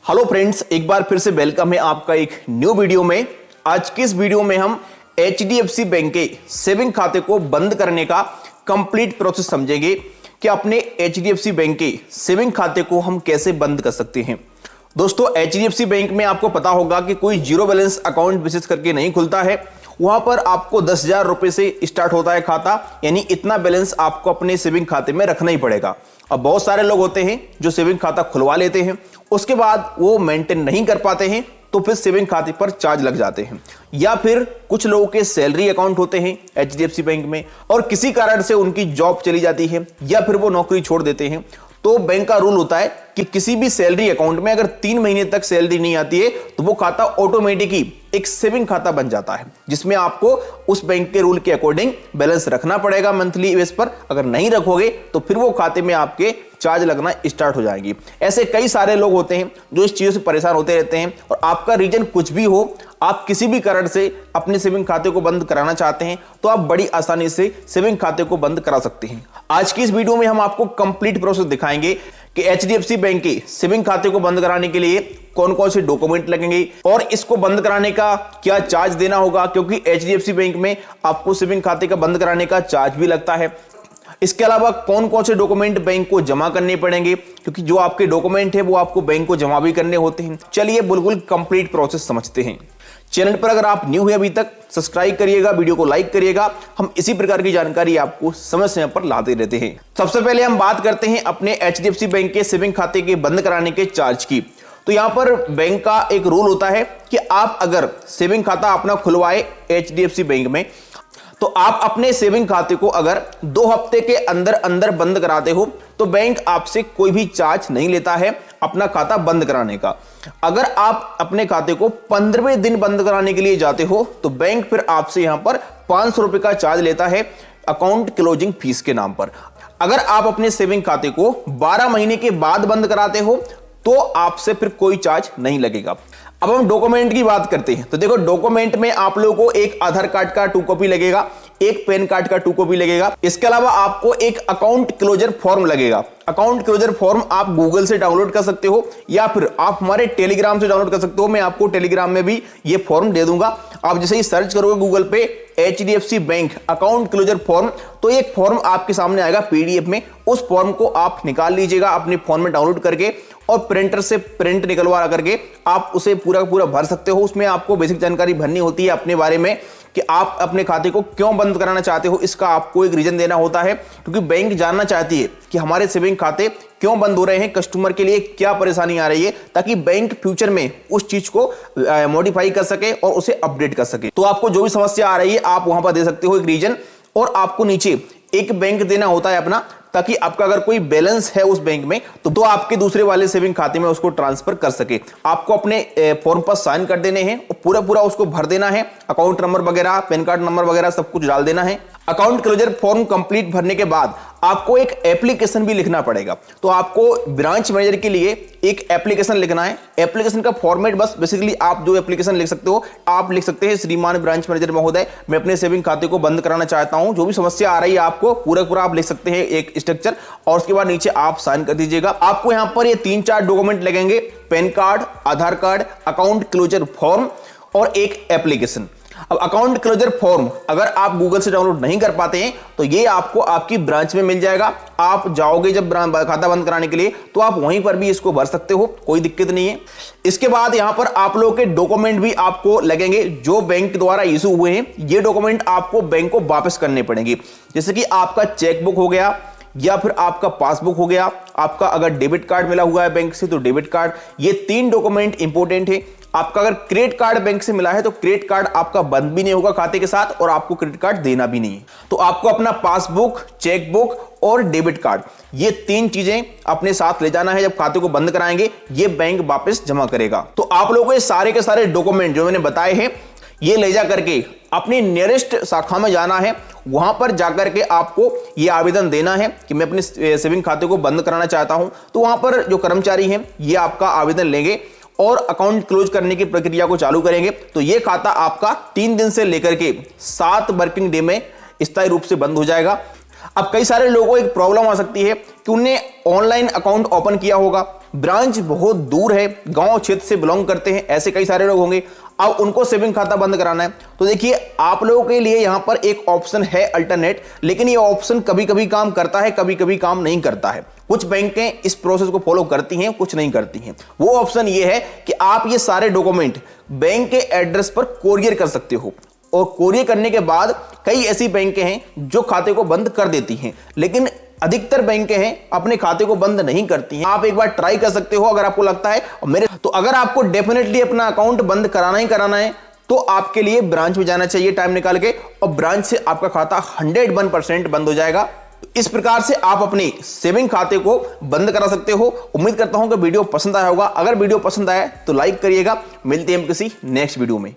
Hello friends, एक बार फिर से वेलकम है आपका एक न्यू वीडियो में। आज की इस वीडियो में हम HDFC बैंक के सेविंग खाते को बंद करने का कंप्लीट प्रोसेस समझेंगे कि अपने HDFC बैंक के सेविंग खाते को हम कैसे बंद कर सकते हैं। दोस्तों, HDFC बैंक में आपको पता होगा कि कोई जीरो बैलेंस अकाउंट विशेष करके नहीं खुलता है। वहां पर आपको 10,000 रुपए से स्टार्ट होता है खाता, यानी इतना बैलेंस आपको अपने सेविंग खाते में रखना ही पड़ेगा। अब बहुत सारे लोग होते हैं जो सेविंग खाता खुलवा लेते हैं, उसके बाद वो मेंटेन नहीं कर पाते हैं, तो फिर सेविंग खाते पर चार्ज लग जाते हैं। या फिर कुछ लोगों के सैलरी अकाउंट होते हैं HDFC बैंक में और किसी कारण से उनकी जॉब चली जाती है या फिर वो नौकरी छोड़ देते हैं, तो बैंक का रूल होता है कि किसी भी सैलरी अकाउंट में अगर 3 महीने तक सैलरी नहीं आती है तो वो खाता ऑटोमेटिकली एक सेविंग खाता बन जाता है, जिसमें आपको उस बैंक के रूल के अकॉर्डिंग बैलेंस रखना पड़ेगा मंथली बेस पर। अगर नहीं रखोगे तो फिर वो खाते में आपके चार्ज लगना स्टार्ट हो जाएंगी। ऐसे कई सारे लोग होते हैं जो इस चीजों से परेशान होते रहते हैं, और आपका रीजन कुछ भी हो, आप किसी भी कारण से अपने सेविंग खाते को बंद कराना चाहते हैं तो आप बड़ी आसानी से सेविंग खाते को बंद करा सकते हैं। आज की इस वीडियो में हम आपको कंप्लीट प्रोसेस दिखाएंगे कि HDFC बैंक के सेविंग खाते को बंद कराने के लिए कौन कौन से डॉक्यूमेंट लगेंगे और इसको बंद कराने का क्या चार्ज देना होगा, क्योंकि HDFC बैंक में आपको सेविंग खाते का बंद कराने का चार्ज भी लगता है। इसके अलावा कौन कौन से डॉक्यूमेंट बैंक को जमा करने पड़ेंगे, क्योंकि जो आपके डॉक्यूमेंट है वो आपको बैंक को जमा भी करने होते हैं। चलिए बिल्कुल कंप्लीट प्रोसेस समझते हैं। चैनल पर अगर आप न्यू हैं अभी तक, सब्सक्राइब करिएगा, वीडियो को लाइक करिएगा। हम इसी प्रकार की जानकारी आपको समय समय पर लाते रहते हैं। सबसे पहले हम बात करते हैं अपने HDFC बैंक के सेविंग खाते के बंद कराने के चार्ज की। तो यहां पर बैंक का एक रूल होता है कि आप अगर सेविंग खाता अपना खुलवाए HDFC बैंक में, तो आप अपने सेविंग खाते को अगर 2 हफ्ते के अंदर अंदर बंद कराते हो तो बैंक आपसे कोई भी चार्ज नहीं लेता है अपना खाता बंद कराने का। अगर आप अपने खाते को 15वें दिन बंद कराने के लिए जाते हो तो बैंक फिर आपसे यहां पर 500 रुपए का चार्ज लेता है अकाउंट क्लोजिंग फीस के नाम पर। अगर आप अपने सेविंग खाते को 12 महीने के बाद बंद कराते हो तो आपसे फिर कोई चार्ज नहीं लगेगा। अब हम डॉक्यूमेंट की बात करते हैं। तो देखो, डॉक्यूमेंट में आप लोगों को एक आधार कार्ड का 2 कॉपी लगेगा, एक पैन कार्ड का 2 कॉपी लगेगा। इसके अलावा आपको एक अकाउंट क्लोजर फॉर्म लगेगा। अकाउंट क्लोजर फॉर्म आप गूगल से डाउनलोड कर सकते हो या फिर आप हमारे टेलीग्राम से डाउनलोड कर सकते हो। मैं आपको टेलीग्राम में भी ये फॉर्म दे दूंगा। आप जैसे ही सर्च करोगे गूगल पे HDFC bank account closure form, तो एक फॉर्म आपके सामने आएगा PDF में। उस फॉर्म को आप निकाल लीजिएगा अपने फोन में डाउनलोड करके, और प्रिंटर से प्रिंट निकलवा करके आप उसे पूरा पूरा भर सकते हो। उसमें आपको बेसिक जानकारी भरनी होती है अपने बारे में कि आप अपने खाते को क्यों बंद कराना चाहते हो। इसका आपको एक रीजन देना होता है, क्योंकि बैंक जानना चाहती है कि हमारे सेविंग खाते क्यों बंद हो रहे हैं, कस्टमर के लिए क्या परेशानी आ रही है, ताकि बैंक फ्यूचर में उस चीज को मॉडिफाई कर सके और उसे अपडेट कर सके। तो आपको जो भी समस्या आ रही है आप वहां पर दे सकते हो एक रीजन, और आपको नीचे एक बैंक देना होता है अपना, ताकि आपका अगर कोई बैलेंस है उस बैंक में तो आपके दूसरे वाले सेविंग खाते में उसको ट्रांसफर कर सके। आपको अपने फॉर्म पर साइन कर देने हैं और पूरा पूरा उसको भर देना है। अकाउंट नंबर वगैरह, पैन कार्ड नंबर वगैरह सब कुछ डाल देना है। अकाउंट क्लोजर फॉर्म कंप्लीट भरने के बाद आपको एक एप्लीकेशन भी लिखना पड़ेगा। तो आपको ब्रांच मैनेजर के लिए एक एप्लीकेशन लिखना है। एप्लीकेशन का फॉर्मेट बस बेसिकली आप जो एप्लीकेशन लिख सकते हो, आप लिख सकते हैं, श्रीमान ब्रांच मैनेजर महोदय, मैं अपने सेविंग खाते को बंद कराना चाहता हूं। जो भी समस्या आ रही है आपको पूरा पूरा आप लिख सकते हैं एक स्ट्रक्चर, और उसके बाद नीचे आप साइन कर दीजिएगा। आपको यहां पर ये 3-4 डॉक्यूमेंट लगेंगे, पैन कार्ड, आधार कार्ड, अकाउंट क्लोजर फॉर्म और एक एप्लीकेशन। अब अकाउंट क्लोजर फॉर्म अगर आप गूगल से डाउनलोड नहीं कर पाते हैं तो ये आपको आपकी ब्रांच में मिल जाएगा। आप जाओगे जब खाता बंद कराने के लिए तो आप वहीं पर भी इसको भर सकते हो, कोई दिक्कत नहीं है। इसके बाद यहां पर आप लोगों के डॉक्यूमेंट भी आपको लगेंगे जो बैंक द्वारा इशू हुए हैं। ये डॉक्यूमेंट आपको बैंक को वापस करने पड़ेंगे, जैसे कि आपका चेकबुक हो गया या फिर आपका पासबुक हो गया, आपका अगर डेबिट कार्ड मिला हुआ है बैंक से तो डेबिट कार्ड। ये 3 डॉक्यूमेंट इंपॉर्टेंट है। आपका अगर क्रेडिट कार्ड बैंक से मिला है तो क्रेडिट कार्ड आपका बंद भी नहीं होगा खाते के साथ, और आपको क्रेडिट कार्ड देना भी नहीं है। तो आपको अपना पासबुक, चेकबुक और डेबिट कार्ड, ये 3 चीजें अपने साथ ले जाना है। जब खाते को बंद कराएंगे ये बैंक वापस जमा करेगा। तो आप लोगों को ये सारे के सारे डॉक्यूमेंट जो मैंने बताए हैं ये ले जा करके अपनी नियरेस्ट शाखा में जाना है। वहां पर जाकर के आपको ये आवेदन देना है कि मैं अपने सेविंग खाते को बंद कराना चाहता हूं। तो वहां पर जो कर्मचारी हैं ये आपका आवेदन लेंगे और अकाउंट क्लोज करने की प्रक्रिया को चालू करेंगे। तो ये खाता आपका 3 दिन से लेकर के 7 वर्किंग डे में स्थायी रूप से बंद हो जाएगा। अब कई सारे लोगों को एक प्रॉब्लम आ सकती है कि उन्हें ऑनलाइन अकाउंट ओपन किया होगा, ब्रांच बहुत दूर है, गांव क्षेत्र से बिलोंग करते हैं, ऐसे कई सारे लोग होंगे। अब उनको सेविंग खाता बंद कराना है, तो देखिए आप लोगों के लिए यहां पर एक ऑप्शन है अल्टरनेट, लेकिन ये ऑप्शन कभी कभी काम करता है, कभी कभी काम नहीं करता है। कुछ बैंकें इस प्रोसेस को फॉलो करती हैं, कुछ नहीं करती हैं। वो ऑप्शन ये है कि आप ये सारे डॉक्यूमेंट बैंक के एड्रेस पर कोरियर कर सकते हो, और कोरियर करने के बाद कई ऐसी बैंकें हैं जो खाते को बंद कर देती हैं, लेकिन अधिकतर बैंकें हैं अपने खाते को बंद नहीं करती हैं। आप एक बार ट्राई कर सकते हो अगर आपको लगता है। तो अगर आपको डेफिनेटली अपना अकाउंट बंद कराना ही कराना है तो आपके लिए ब्रांच में जाना चाहिए टाइम निकाल के, और ब्रांच से आपका खाता 101% बंद हो जाएगा। इस प्रकार से आप अपने सेविंग खाते को बंद करा सकते हो। उम्मीद करता हूं कि वीडियो पसंद आया होगा। अगर वीडियो पसंद आया तो लाइक करिएगा। मिलते हैं हम किसी नेक्स्ट वीडियो में।